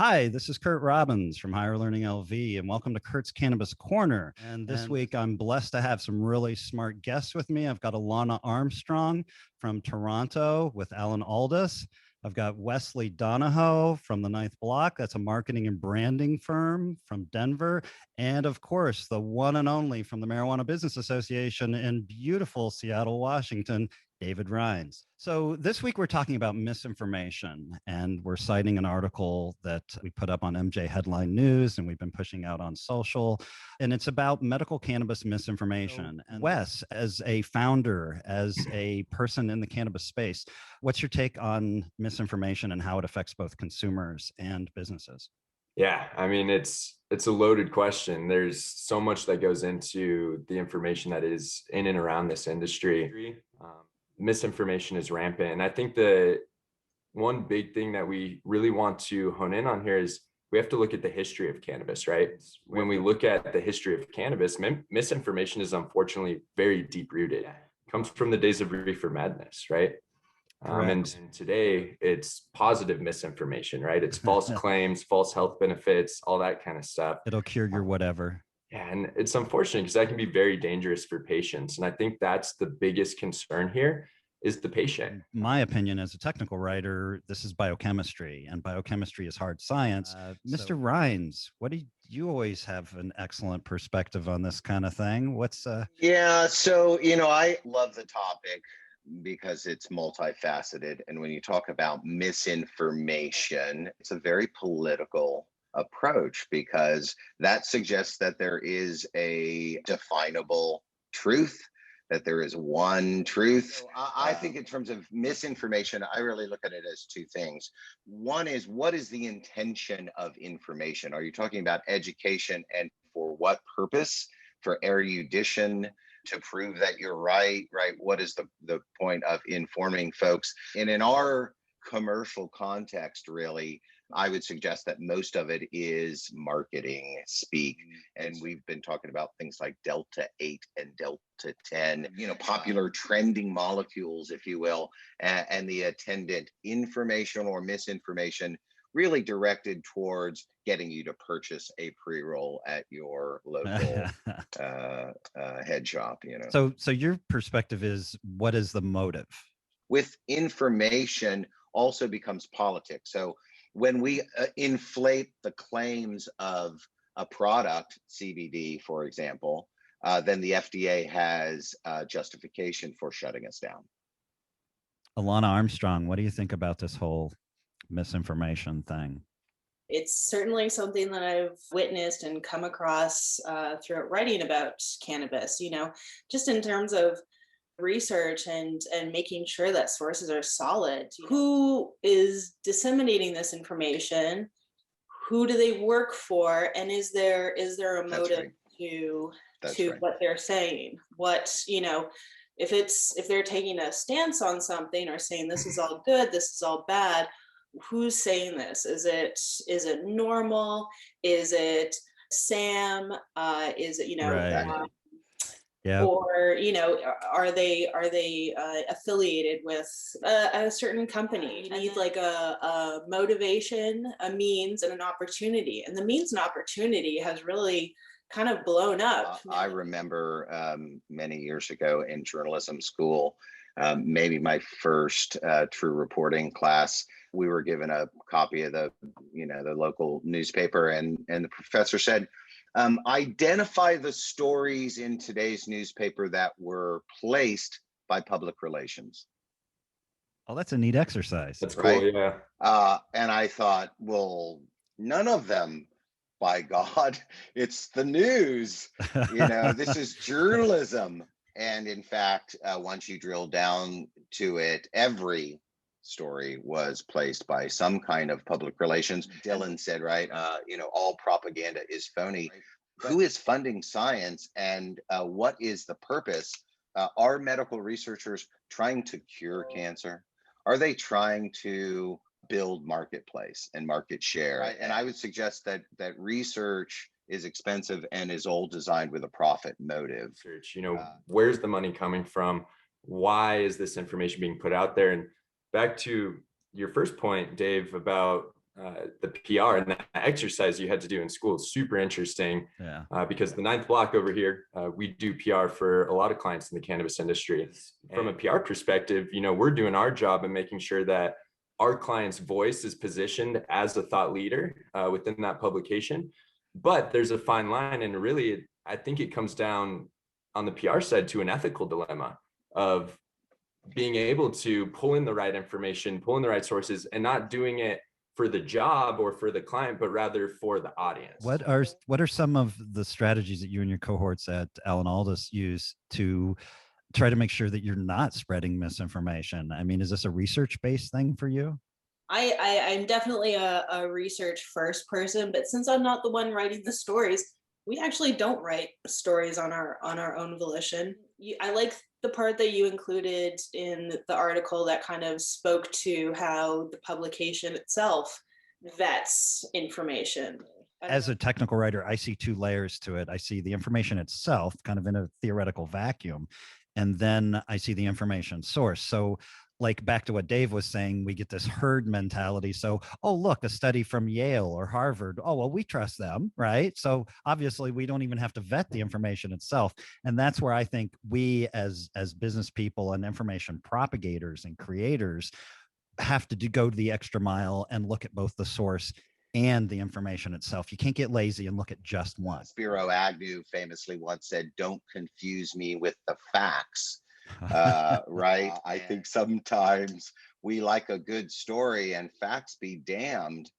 Hi, this is Curt Robbins from Higher Learning LV, and welcome to Curt's Cannabis Corner. And this week, I'm blessed to have some really smart guests with me. I've got Alana Armstrong from Toronto with Alan Aldous. I've got Wesley Donahoe from the Ninth Block. That's a marketing and branding firm from Denver. And of course, the one and only from the Marijuana Business Association in beautiful Seattle, Washington, David Rheins. So this week we're talking about misinformation, and we're citing an article that we put up on MJ Headline News and we've been pushing out on social, and it's about medical cannabis misinformation. And Wes, as a founder, as a person in the cannabis space, what's your take on misinformation and how it affects both consumers and businesses? Yeah, I mean, it's a loaded question. There's so much that goes into the information that is in and around this industry. Misinformation is rampant. And I think the one big thing that we really want to hone in on here is we have to look at the history of cannabis, right? When we look at the history of cannabis, misinformation is unfortunately very deep rooted. It comes from the days of reefer madness, right? And today it's positive misinformation, right? It's false claims, false health benefits, all that kind of stuff. It'll cure your whatever. Yeah, and it's unfortunate because that can be very dangerous for patients. And I think that's the biggest concern here is the patient. My opinion as a technical writer, this is biochemistry, and biochemistry is hard science. Mr. Rheins, what do you always have an excellent perspective on this kind of thing? Yeah, so, I love the topic because it's multifaceted. And when you talk about misinformation, it's a very political approach because that suggests that there is a definable truth, that there is one truth. So I think in terms of misinformation, I really look at it as two things. One is, what is the intention of information? Are you talking about education, and for what purpose? For erudition, to prove that you're right? What is the point of informing folks? And in our commercial context, really, I would suggest that most of it is marketing speak. And we've been talking about things like Delta 8 and Delta 10, popular trending molecules, if you will, and the attendant information or misinformation really directed towards getting you to purchase a pre-roll at your local head shop. So your perspective is, what is the motive? With information also becomes politics. So when we inflate the claims of a product, CBD, for example, then the FDA has justification for shutting us down. Alana Armstrong, what do you think about this whole misinformation thing? It's certainly something that I've witnessed and come across throughout writing about cannabis, just in terms of research and making sure that sources are solid. Who is disseminating this information? Who do they work for? And is there a motive to what they're saying? If they're taking a stance on something or saying this is all good, this is all bad, who's saying this? Is it normal? Is it Sam? Is it right. Or are they affiliated with a certain company? You need like a motivation, a means, and an opportunity. And the means and opportunity has really kind of blown up. I remember many years ago in journalism school, maybe my first true reporting class, we were given a copy of the local newspaper, and the professor said, identify the stories in today's newspaper that were placed by public relations. Oh, that's a neat exercise. That's right? Cool, yeah. And I thought, well, none of them, by God, it's the news. This is journalism. And in fact, once you drill down to it, every story was placed by some kind of public relations. Dylan said, right, all propaganda is phony. Right. Who is funding science, and what is the purpose? Are medical researchers trying to cure cancer? Are they trying to build marketplace and market share? Right. And I would suggest that research is expensive and is all designed with a profit motive. Where's the money coming from? Why is this information being put out there? And back to your first point, Dave, about the PR and the exercise you had to do in school is super interesting. Yeah. Because the ninth block over here, we do PR for a lot of clients in the cannabis industry. From a PR perspective, we're doing our job in making sure that our client's voice is positioned as a thought leader within that publication. But there's a fine line, and really, I think it comes down on the PR side to an ethical dilemma of being able to pull in the right information, pull in the right sources, and not doing it for the job or for the client, but rather for the audience. What are some of the strategies that you and your cohorts at Alan Aldous use to try to make sure that you're not spreading misinformation? I mean, is this a research-based thing for you? I'm definitely a research first person, but since I'm not the one writing the stories, we actually don't write stories on our own volition. I like the part that you included in the article that kind of spoke to how the publication itself vets information. As a technical writer, I see two layers to it. I see the information itself kind of in a theoretical vacuum, and then I see the information source. So like back to what Dave was saying, we get this herd mentality. So, oh, look, a study from Yale or Harvard. Oh, well, we trust them, right? So obviously we don't even have to vet the information itself. And that's where I think we as business people and information propagators and creators have to go to the extra mile and look at both the source and the information itself. You can't get lazy and look at just one. Spiro Agnew famously once said, "Don't confuse me with the facts." Right? I think sometimes we like a good story, and facts be damned.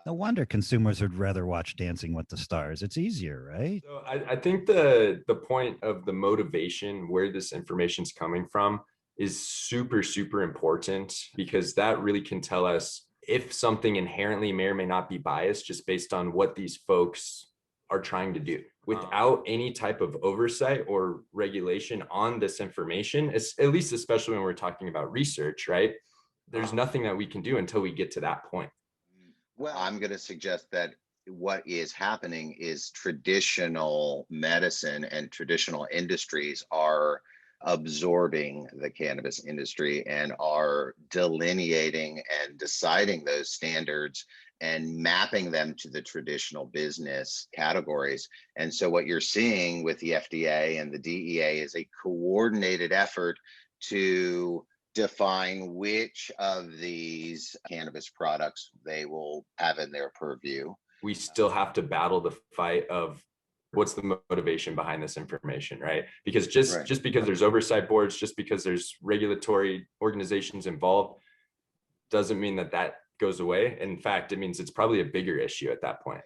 No wonder consumers would rather watch Dancing with the Stars. It's easier, right? So I think the point of the motivation, where this information is coming from, is super, super important, because that really can tell us if something inherently may or may not be biased just based on what these folks are trying to do. Without any type of oversight or regulation on this information, at least especially when we're talking about research, right? There's nothing that we can do until we get to that point. Well, I'm going to suggest that what is happening is traditional medicine and traditional industries are absorbing the cannabis industry and are delineating and deciding those standards and mapping them to the traditional business categories. And so what you're seeing with the FDA and the DEA is a coordinated effort to define which of these cannabis products they will have in their purview. We still have to battle the fight of what's the motivation behind this information, right? Because just because there's oversight boards, just because there's regulatory organizations involved, doesn't mean that goes away. In fact, it means it's probably a bigger issue at that point.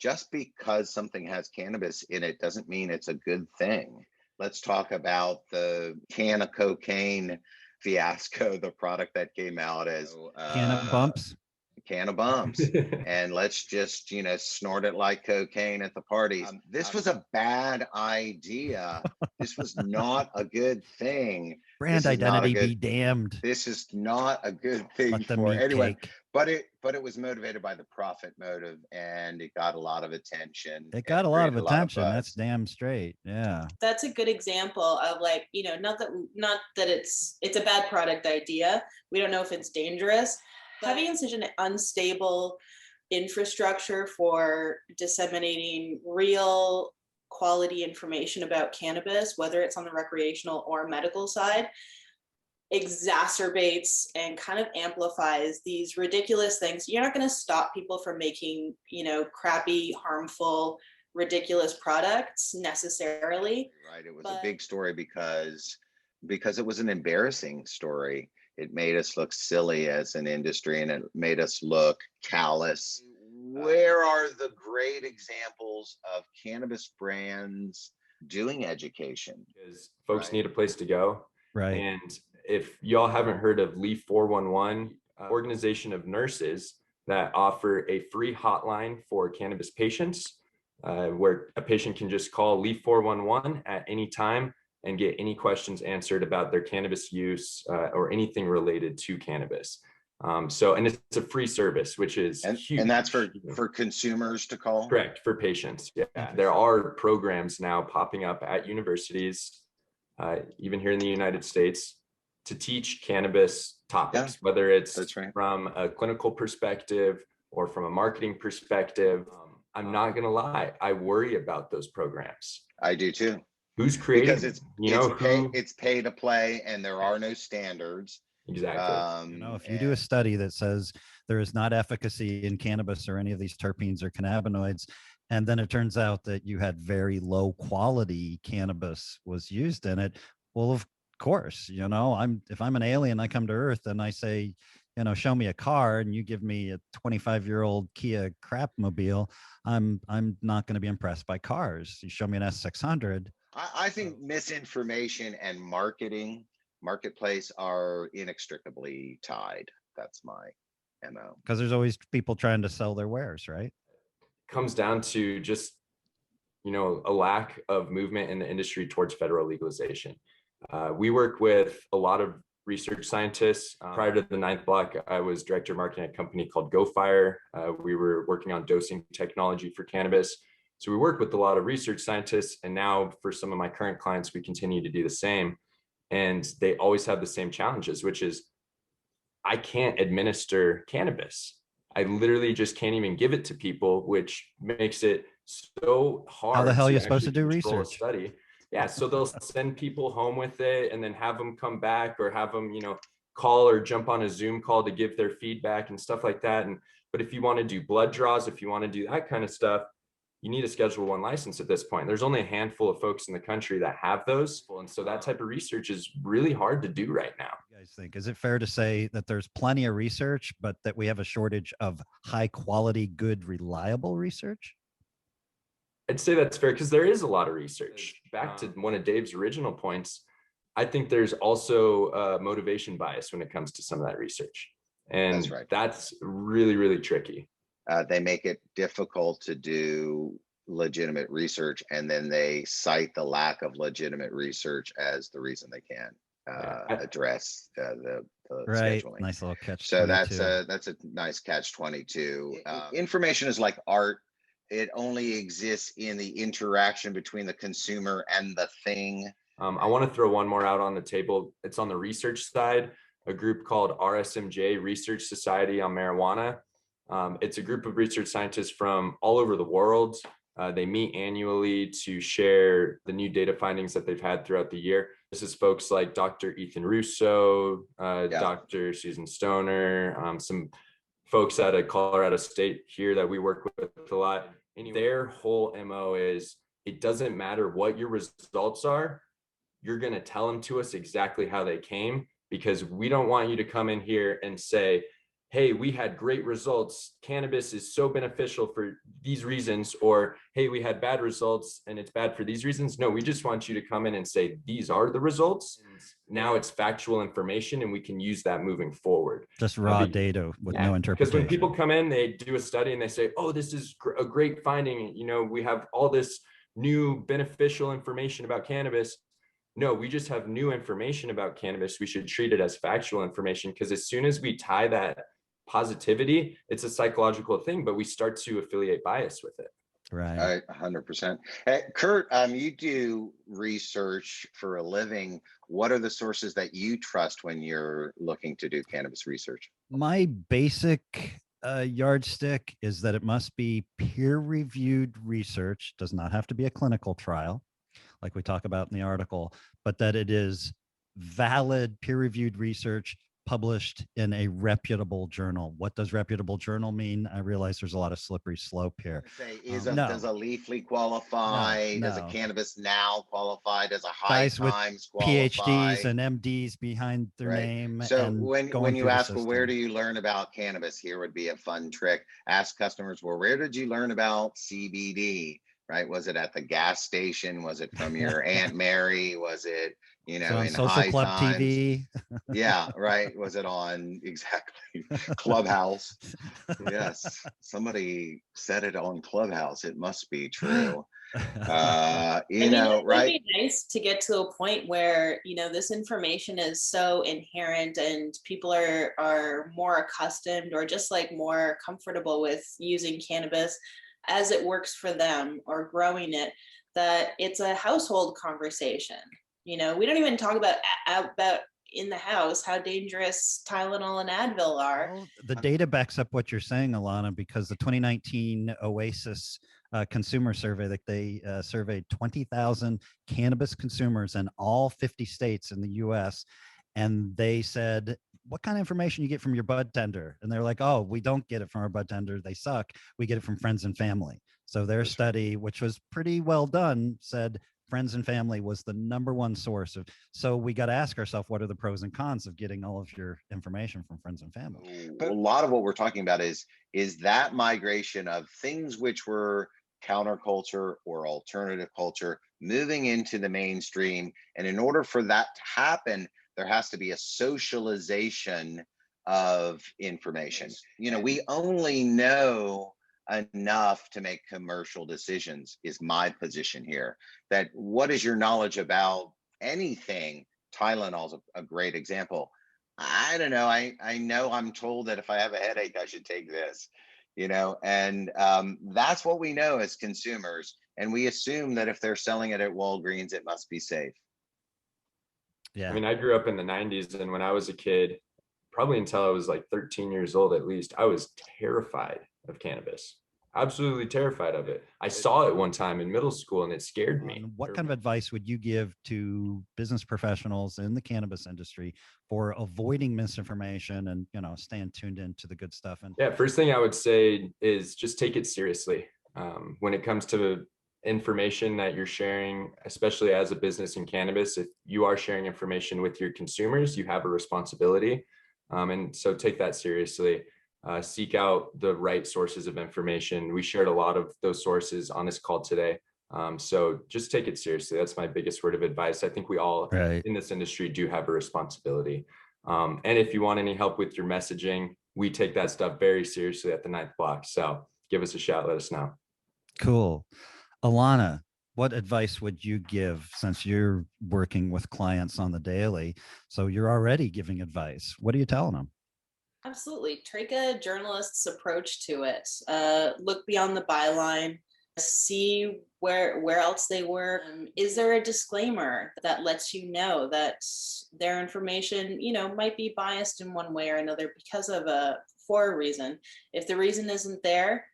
Just because something has cannabis in it doesn't mean it's a good thing. Let's talk about the can of cocaine fiasco, the product that came out as Can of bumps. Can of bumps. And let's just, snort it like cocaine at the parties. This was a bad idea. This was not a good thing. Brand identity be damned. This is not a good thing for anyone. But it was motivated by the profit motive, and it got a lot of attention. It got a lot of attention. That's damn straight. Yeah. That's a good example of not that it's a bad product idea. We don't know if it's dangerous. Having such an unstable infrastructure for disseminating real quality information about cannabis, whether it's on the recreational or medical side, exacerbates and kind of amplifies these ridiculous things. You're not going to stop people from making, crappy, harmful, ridiculous products necessarily. Right. It was a big story because it was an embarrassing story. It made us look silly as an industry, and it made us look callous. Where are the great examples of cannabis brands doing education? Because folks need a place to go. Right. And if y'all haven't heard of Leaf 411, organization of nurses that offer a free hotline for cannabis patients, where a patient can just call Leaf 411 at any time and get any questions answered about their cannabis use or anything related to cannabis. And it's a free service, which is huge. And that's for consumers to call? Correct, for patients. Yeah, there are programs now popping up at universities, even here in the United States, to teach cannabis topics, whether it's from a clinical perspective or from a marketing perspective. I'm not going to lie. I worry about those programs. I do too. Who's creating? Because them? it's pay to play, and there are no standards. Exactly. If you do a study that says there is not efficacy in cannabis or any of these terpenes or cannabinoids, and then it turns out that you had very low quality cannabis was used in it, well, of course, if I'm an alien, I come to Earth and I say, show me a car, and you give me a 25-year-old Kia crapmobile, I'm not going to be impressed by cars. You show me an S600. I think misinformation and marketplace are inextricably tied. That's my MO. Because there's always people trying to sell their wares, right? Comes down to just, a lack of movement in the industry towards federal legalization. We work with a lot of research scientists. Prior to the ninth block, I was director of marketing at a company called GoFire. We were working on dosing technology for cannabis. So we work with a lot of research scientists, and now for some of my current clients, we continue to do the same. And they always have the same challenges, which is I can't administer cannabis. I literally just can't even give it to people, which makes it so hard. How the hell are you supposed to do research? Study. Yeah, so they'll send people home with it and then have them come back, or have them, call or jump on a Zoom call to give their feedback and stuff like that. But if you want to do blood draws, if you want to do that kind of stuff, you need a Schedule I license at this point. There's only a handful of folks in the country that have those. And so that type of research is really hard to do right now. What do you guys think? Is it fair to say that there's plenty of research, but that we have a shortage of high quality, good, reliable research? I'd say that's fair, because there is a lot of research. Back to one of Dave's original points, I think there's also motivation bias when it comes to some of that research. And that's right. That's really, really tricky. They make it difficult to do legitimate research, and then they cite the lack of legitimate research as the reason they can't address the right. scheduling. Nice little catch. So that's a nice catch 22. Information is like art. It only exists in the interaction between the consumer and the thing. I want to throw one more out on the table. It's on the research side, a group called RSMJ, Research Society on Marijuana. It's a group of research scientists from all over the world. They meet annually to share the new data findings that they've had throughout the year. This is folks like Dr. Ethan Russo, Dr. Susan Stoner, some folks out of Colorado State here that we work with a lot. And their whole MO is, it doesn't matter what your results are, you're going to tell them to us exactly how they came, because we don't want you to come in here and say, hey, we had great results, cannabis is so beneficial for these reasons, or hey, we had bad results and it's bad for these reasons. No, we just want you to come in and say, these are the results. Now it's factual information, and we can use that moving forward. Just raw data with no interpretation. Because when people come in, they do a study and they say, oh, this is a great finding. We have all this new beneficial information about cannabis. No, we just have new information about cannabis. We should treat it as factual information, because as soon as we tie that positivity, it's a psychological thing, but we start to affiliate bias with it. Right. 100%. Hey, Curt, you do research for a living. What are the sources that you trust when you're looking to do cannabis research? My basic yardstick is that it must be peer-reviewed research. Does not have to be a clinical trial, like we talk about in the article, but that it is valid peer-reviewed research published in a reputable journal. What does reputable journal mean? I realize there's a lot of slippery slope here. Does a Leafly qualify? No. Does a Cannabis Now qualify? Does a High Guys Times with qualify? PhDs and MDs behind their name. So and when you ask, well, where do you learn about cannabis? Here would be a fun trick. Ask customers, well, where did you learn about CBD? Right? Was it at the gas station? Was it from your Aunt Mary? Was it, in Social High Club Times? TV? Yeah, right. Was it on Clubhouse? Yes, somebody said it on Clubhouse. It must be true. Right? It would be nice to get to a point where this information is so inherent, and people are more accustomed or just like more comfortable with using cannabis as it works for them or growing it, that it's a household conversation. We don't even talk about in the house how dangerous Tylenol and Advil are. Well, the data backs up what you're saying, Alana, because the 2019 Oasis consumer survey, that they surveyed 20,000 cannabis consumers in all 50 states in the US. And they said, what kind of information you get from your bud tender? And they're like, oh, we don't get it from our bud tender. They suck. We get it from friends and family. So their study, which was pretty well done, said friends and family was the #1 source of. So we got to ask ourselves, what are the pros and cons of getting all of your information from friends and family? A lot of what we're talking about is that migration of things which were counterculture or alternative culture moving into the mainstream. And in order for that to happen, there has to be a socialization of information. You know, we only know enough to make commercial decisions, is my position here. That what is your knowledge about anything? Tylenol's a great example. I don't know. I know I'm told that if I have a headache, I should take this, you know, and that's what we know as consumers. And we assume that if they're selling it at Walgreens, it must be safe. Yeah. I mean, I grew up in the 90s, and when I was a kid, probably until I was like 13 years old at least, I was terrified of cannabis. Absolutely terrified of it. I saw it one time in middle school and it scared me. What kind of advice would you give to business professionals in the cannabis industry for avoiding misinformation and, you know, staying tuned into the good stuff? And yeah, first thing I would say is just take it seriously. When it comes to information that you're sharing, especially as a business in cannabis, if you are sharing information with your consumers, you have a responsibility. And so take that seriously. Seek out the right sources of information. We shared a lot of those sources on this call today. So just take it seriously. That's my biggest word of advice. I think we all in this industry do have a responsibility. And if you want any help with your messaging, we take that stuff very seriously at the 9th Block. So give us a shout, let us know. Cool. Alana, what advice would you give, since you're working with clients on the daily? So you're already giving advice. What are you telling them? Absolutely. Take a journalist's approach to it. Look beyond the byline, see where else they work. Is there a disclaimer that lets you know that their information, you know, might be biased in one way or another for a reason? If the reason isn't there,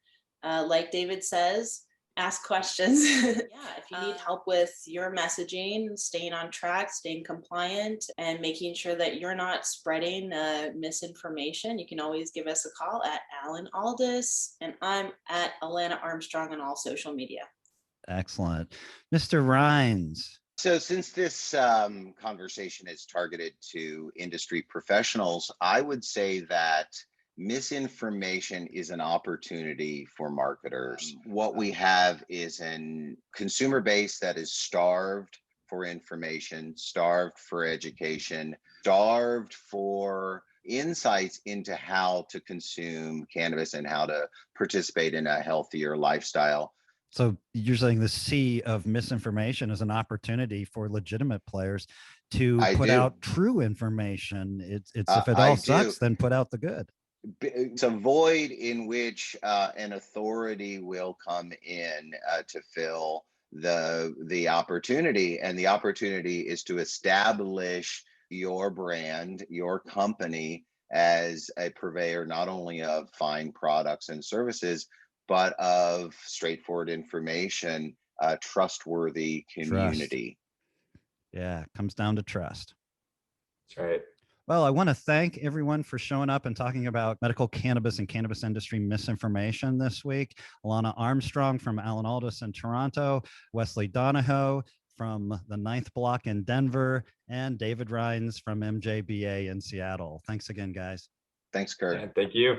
like David says, ask questions. Yeah, if you need help with your messaging, staying on track, staying compliant, and making sure that you're not spreading misinformation, you can always give us a call at Alan Aldis, and I'm at Alana Armstrong on all social media. Excellent. Mr. Rheins. So since this conversation is targeted to industry professionals, I would say that misinformation is an opportunity for marketers. What we have is a consumer base that is starved for information, starved for education, starved for insights into how to consume cannabis and how to participate in a healthier lifestyle. So you're saying the sea of misinformation is an opportunity for legitimate players to put out true information. It's if it all sucks, then put out the good. It's a void in which an authority will come in to fill the opportunity, and the opportunity is to establish your brand, your company, as a purveyor not only of fine products and services, but of straightforward information, trustworthy community. Trust. Yeah, it comes down to trust. That's right. Well, I want to thank everyone for showing up and talking about medical cannabis and cannabis industry misinformation this week. Alana Armstrong from Alan Aldis in Toronto, Wesley Donahoe from the 9th Block in Denver, and David Rheins from MJBA in Seattle. Thanks again, guys. Thanks, Curt. Yeah, thank you.